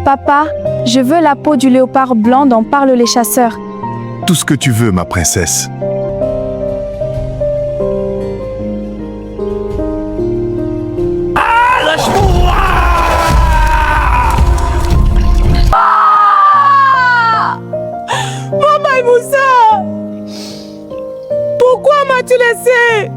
Papa, je veux la peau du léopard blanc dont parlent les chasseurs. Tout ce que tu veux, ma princesse. Maman Moussa! Pourquoi m'as-tu laissé?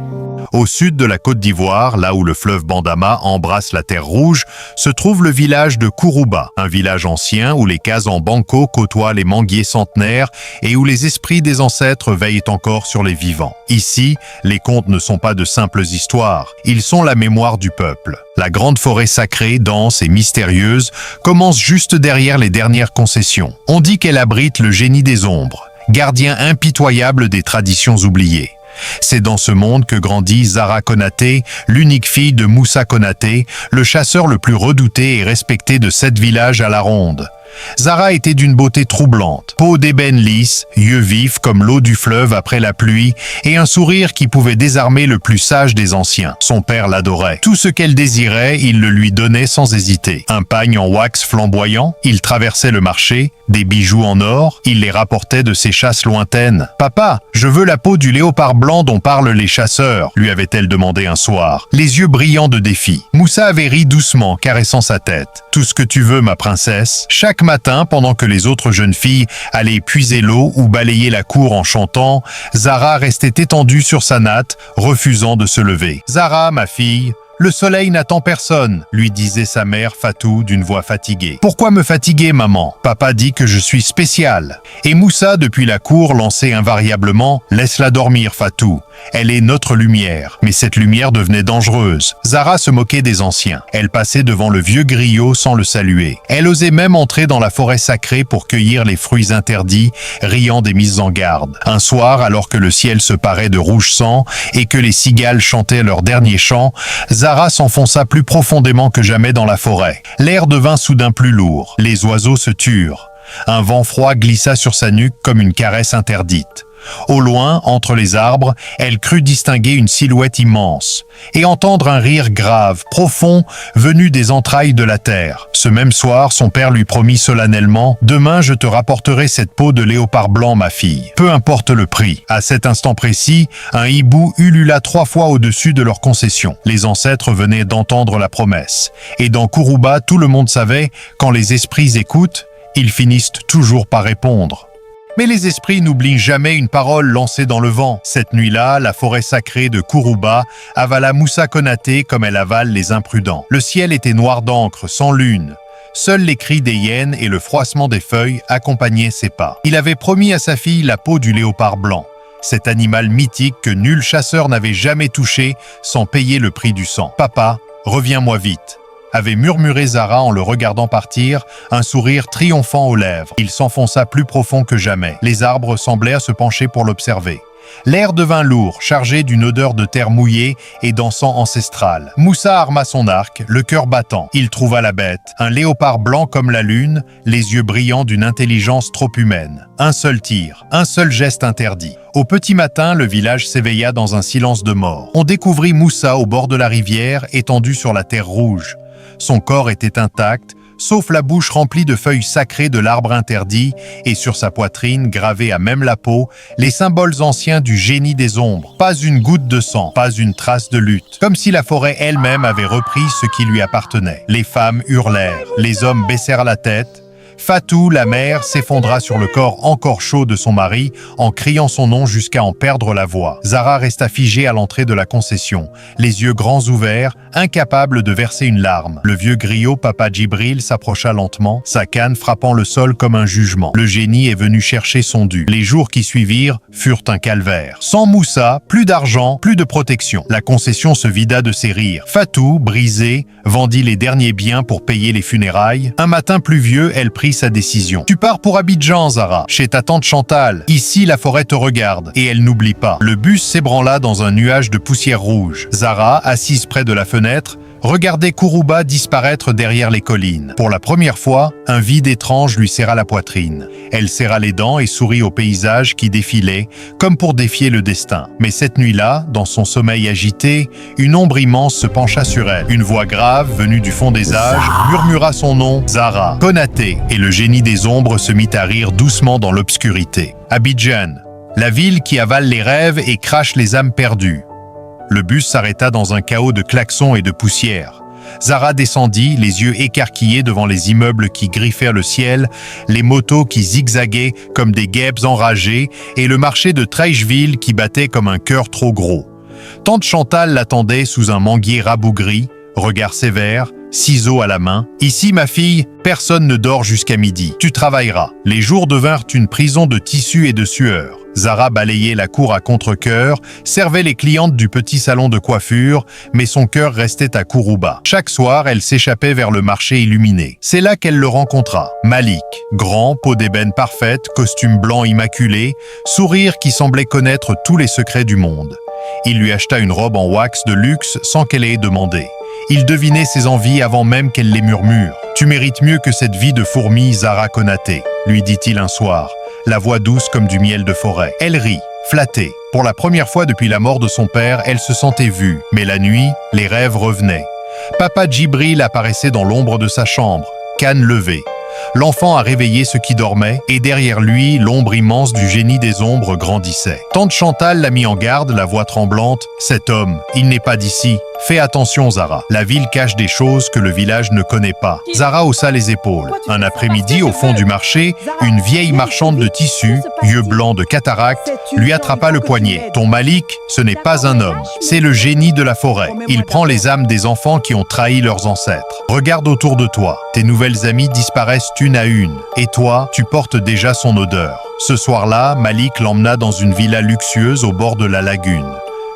Au sud de la Côte d'Ivoire, là où le fleuve Bandama embrasse la Terre Rouge, se trouve le village de Kourouba, un village ancien où les cases en banco côtoient les manguiers centenaires et où les esprits des ancêtres veillent encore sur les vivants. Ici, les contes ne sont pas de simples histoires, ils sont la mémoire du peuple. La grande forêt sacrée, dense et mystérieuse, commence juste derrière les dernières concessions. On dit qu'elle abrite le génie des ombres, gardien impitoyable des traditions oubliées. C'est dans ce monde que grandit Zahra Konaté, l'unique fille de Moussa Konaté, le chasseur le plus redouté et respecté de 7 villages à la ronde. Zahra était d'une beauté troublante, peau d'ébène lisse, yeux vifs comme l'eau du fleuve après la pluie et un sourire qui pouvait désarmer le plus sage des anciens. Son père l'adorait. Tout ce qu'elle désirait, il le lui donnait sans hésiter. Un pagne en wax flamboyant, il traversait le marché, des bijoux en or, il les rapportait de ses chasses lointaines. « Papa, je veux la peau du léopard blanc dont parlent les chasseurs », lui avait-elle demandé un soir, les yeux brillants de défi. Moussa avait ri doucement, caressant sa tête. « Tout ce que tu veux, ma princesse. » Chaque matin, pendant que les autres jeunes filles allaient puiser l'eau ou balayer la cour en chantant, Zahra restait étendue sur sa natte, refusant de se lever. « Zahra, ma fille, le soleil n'attend personne, » lui disait sa mère Fatou d'une voix fatiguée. « Pourquoi me fatiguer, maman? Papa dit que je suis spécial. » Et Moussa, depuis la cour, lançait invariablement « Laisse-la dormir, Fatou. Elle est notre lumière. » Mais cette lumière devenait dangereuse. Zahra se moquait des anciens. Elle passait devant le vieux griot sans le saluer. Elle osait même entrer dans la forêt sacrée pour cueillir les fruits interdits, riant des mises en garde. Un soir, alors que le ciel se parait de rouge sang et que les cigales chantaient leur dernier chant, Zahra s'enfonça plus profondément que jamais dans la forêt. L'air devint soudain plus lourd. Les oiseaux se turent. Un vent froid glissa sur sa nuque comme une caresse interdite. Au loin, entre les arbres, elle crut distinguer une silhouette immense et entendre un rire grave, profond, venu des entrailles de la terre. Ce même soir, son père lui promit solennellement « Demain, je te rapporterai cette peau de léopard blanc, ma fille. Peu importe le prix. » À cet instant précis, un hibou ulula 3 fois au-dessus de leur concession. Les ancêtres venaient d'entendre la promesse. Et dans Kourouba, tout le monde savait, quand les esprits écoutent, ils finissent toujours par répondre. Mais les esprits n'oublient jamais une parole lancée dans le vent. Cette nuit-là, la forêt sacrée de Kourouba avala Moussa Konaté comme elle avale les imprudents. Le ciel était noir d'encre, sans lune. Seuls les cris des hyènes et le froissement des feuilles accompagnaient ses pas. Il avait promis à sa fille la peau du léopard blanc, cet animal mythique que nul chasseur n'avait jamais touché sans payer le prix du sang. « Papa, reviens-moi vite », avait murmuré Zahra en le regardant partir, un sourire triomphant aux lèvres. Il s'enfonça plus profond que jamais. Les arbres semblèrent se pencher pour l'observer. L'air devint lourd, chargé d'une odeur de terre mouillée et d'encens ancestral. Moussa arma son arc, le cœur battant. Il trouva la bête, un léopard blanc comme la lune, les yeux brillants d'une intelligence trop humaine. Un seul tir, un seul geste interdit. Au petit matin, le village s'éveilla dans un silence de mort. On découvrit Moussa au bord de la rivière, étendu sur la terre rouge. Son corps était intact, sauf la bouche remplie de feuilles sacrées de l'arbre interdit, et sur sa poitrine, gravés à même la peau, les symboles anciens du génie des ombres. Pas une goutte de sang, pas une trace de lutte. Comme si la forêt elle-même avait repris ce qui lui appartenait. Les femmes hurlèrent, les hommes baissèrent la tête. Fatou, la mère, s'effondra sur le corps encore chaud de son mari en criant son nom jusqu'à en perdre la voix. Zahra resta figée à l'entrée de la concession, les yeux grands ouverts, incapable de verser une larme. Le vieux griot, Papa Djibril, s'approcha lentement, sa canne frappant le sol comme un jugement. Le génie est venu chercher son dû. Les jours qui suivirent furent un calvaire. Sans Moussa, plus d'argent, plus de protection. La concession se vida de ses rires. Fatou, brisée, vendit les derniers biens pour payer les funérailles. Un matin pluvieux, elle prit sa décision. « Tu pars pour Abidjan, Zahra, chez ta tante Chantal. Ici, la forêt te regarde. » Et elle n'oublie pas. Le bus s'ébranla dans un nuage de poussière rouge. Zahra, assise près de la fenêtre, regardait Kuruba disparaître derrière les collines. Pour la première fois, un vide étrange lui serra la poitrine. Elle serra les dents et sourit au paysage qui défilait, comme pour défier le destin. Mais cette nuit-là, dans son sommeil agité, une ombre immense se pencha sur elle. Une voix grave, venue du fond des âges, murmura son nom, Zara, Konaté, et le génie des ombres se mit à rire doucement dans l'obscurité. Abidjan, la ville qui avale les rêves et crache les âmes perdues. Le bus s'arrêta dans un chaos de klaxons et de poussière. Zara descendit, les yeux écarquillés devant les immeubles qui griffèrent le ciel, les motos qui zigzaguaient comme des guêpes enragées et le marché de Treichville qui battait comme un cœur trop gros. Tante Chantal l'attendait sous un manguier rabougri, regard sévère, ciseaux à la main. « Ici, ma fille, personne ne dort jusqu'à midi. Tu travailleras. » Les jours devinrent une prison de tissu et de sueur. Zara balayait la cour à contre-cœur, servait les clientes du petit salon de coiffure, mais son cœur restait à Kuruba. Chaque soir, elle s'échappait vers le marché illuminé. C'est là qu'elle le rencontra. Malik, grand, peau d'ébène parfaite, costume blanc immaculé, sourire qui semblait connaître tous les secrets du monde. Il lui acheta une robe en wax de luxe sans qu'elle ait demandé. Il devinait ses envies avant même qu'elle les murmure. « Tu mérites mieux que cette vie de fourmi, Zara Konaté », lui dit-il un soir, la voix douce comme du miel de forêt. Elle rit, flattée. Pour la première fois depuis la mort de son père, elle se sentait vue. Mais la nuit, les rêves revenaient. Papa Djibril apparaissait dans l'ombre de sa chambre, canne levée. L'enfant a réveillé ceux qui dormaient, et derrière lui, l'ombre immense du génie des ombres grandissait. Tante Chantal l'a mis en garde, la voix tremblante. « Cet homme, il n'est pas d'ici. Fais attention, Zara. La ville cache des choses que le village ne connaît pas. » Zara haussa les épaules. Un après-midi, au fond du marché, une vieille marchande de tissus, yeux blancs de cataracte, lui attrapa le poignet. « Ton Malik, ce n'est pas un homme. C'est le génie de la forêt. Il prend les âmes des enfants qui ont trahi leurs ancêtres. Regarde autour de toi. Tes nouvelles amies disparaissent une à une. Et toi, tu portes déjà son odeur. » Ce soir-là, Malik l'emmena dans une villa luxueuse au bord de la lagune.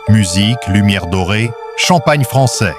Musique, lumière dorée, champagne français.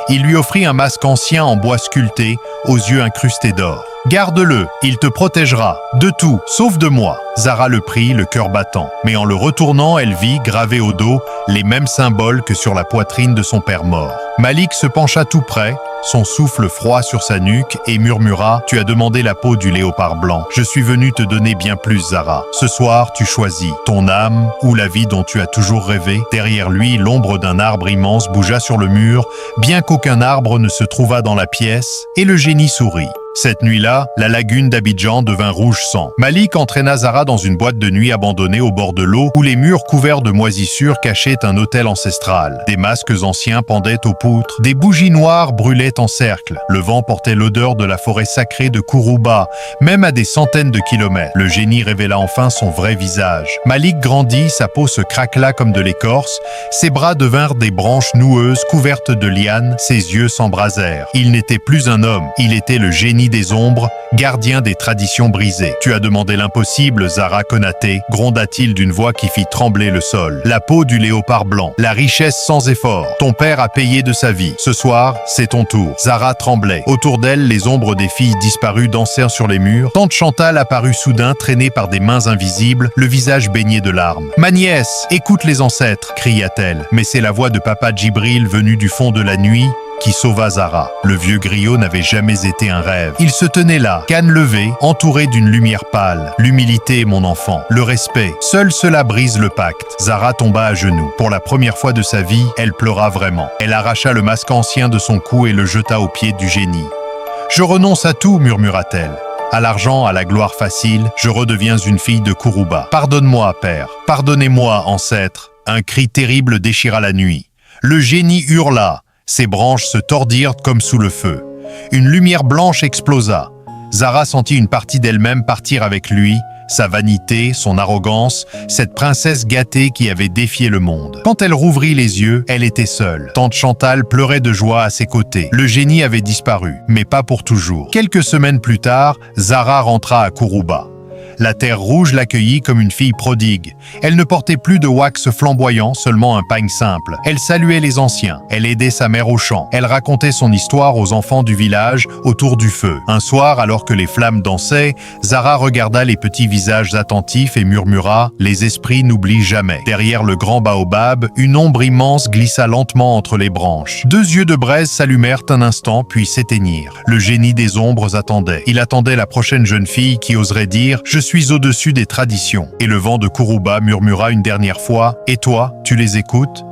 Il lui offrit un masque ancien en bois sculpté, aux yeux incrustés d'or. « Garde-le, il te protégera, de tout, sauf de moi. » Zara le prit, le cœur battant. Mais en le retournant, elle vit, gravés au dos, les mêmes symboles que sur la poitrine de son père mort. Malik se pencha tout près, son souffle froid sur sa nuque, et murmura « Tu as demandé la peau du léopard blanc. Je suis venu te donner bien plus, Zara. Ce soir, tu choisis ton âme ou la vie dont tu as toujours rêvé. » Derrière lui, l'ombre d'un arbre immense bougea sur le mur, bien qu'aucun arbre ne se trouvât dans la pièce, et le génie sourit. Cette nuit-là, la lagune d'Abidjan devint rouge sang. Malik entraîna Zara dans une boîte de nuit abandonnée au bord de l'eau, où les murs couverts de moisissures cachaient un autel ancestral. Des masques anciens pendaient aux poutres, des bougies noires brûlaient en cercle. Le vent portait l'odeur de la forêt sacrée de Kuruba, même à des centaines de kilomètres. Le génie révéla enfin son vrai visage. Malik grandit, sa peau se craquela comme de l'écorce, ses bras devinrent des branches noueuses couvertes de lianes, ses yeux s'embrasèrent. Il n'était plus un homme, il était le génie des ombres, gardien des traditions brisées. « Tu as demandé l'impossible, Zara Konaté », gronda-t-il d'une voix qui fit trembler le sol. « La peau du léopard blanc, la richesse sans effort. Ton père a payé de sa vie. Ce soir, c'est ton tour. » Zara tremblait. Autour d'elle, les ombres des filles disparues dansèrent sur les murs. Tante Chantal apparut soudain, traînée par des mains invisibles, le visage baigné de larmes. « Ma nièce, écoute les ancêtres !» cria-t-elle. Mais c'est la voix de papa Djibril venue du fond de la nuit qui sauva Zara. Le vieux griot n'avait jamais été un rêve. Il se tenait là, canne levée, entouré d'une lumière pâle. L'humilité, mon enfant, le respect, seul cela brise le pacte. Zara tomba à genoux. Pour la première fois de sa vie, elle pleura vraiment. Elle arracha le masque ancien de son cou et le jeta aux pieds du génie. « Je renonce à tout, murmura-t-elle. À l'argent, à la gloire facile, je redeviens une fille de Kuruba. Pardonne-moi, père. Pardonnez-moi, ancêtre. » Un cri terrible déchira la nuit. Le génie hurla. Ses branches se tordirent comme sous le feu. Une lumière blanche explosa. Zara sentit une partie d'elle-même partir avec lui, sa vanité, son arrogance, cette princesse gâtée qui avait défié le monde. Quand elle rouvrit les yeux, elle était seule. Tante Chantal pleurait de joie à ses côtés. Le génie avait disparu, mais pas pour toujours. Quelques semaines plus tard, Zara rentra à Kuruba. La terre rouge l'accueillit comme une fille prodigue. Elle ne portait plus de wax flamboyant, seulement un pagne simple. Elle saluait les anciens. Elle aidait sa mère au champ. Elle racontait son histoire aux enfants du village autour du feu. Un soir, alors que les flammes dansaient, Zara regarda les petits visages attentifs et murmura « Les esprits n'oublient jamais ». Derrière le grand baobab, une ombre immense glissa lentement entre les branches. 2 yeux de braise s'allumèrent un instant puis s'éteignirent. Le génie des ombres attendait. Il attendait la prochaine jeune fille qui oserait dire « Je suis au-dessus des traditions ». Et le vent de Kuruba murmura une dernière fois « Et toi, tu les écoutes ?»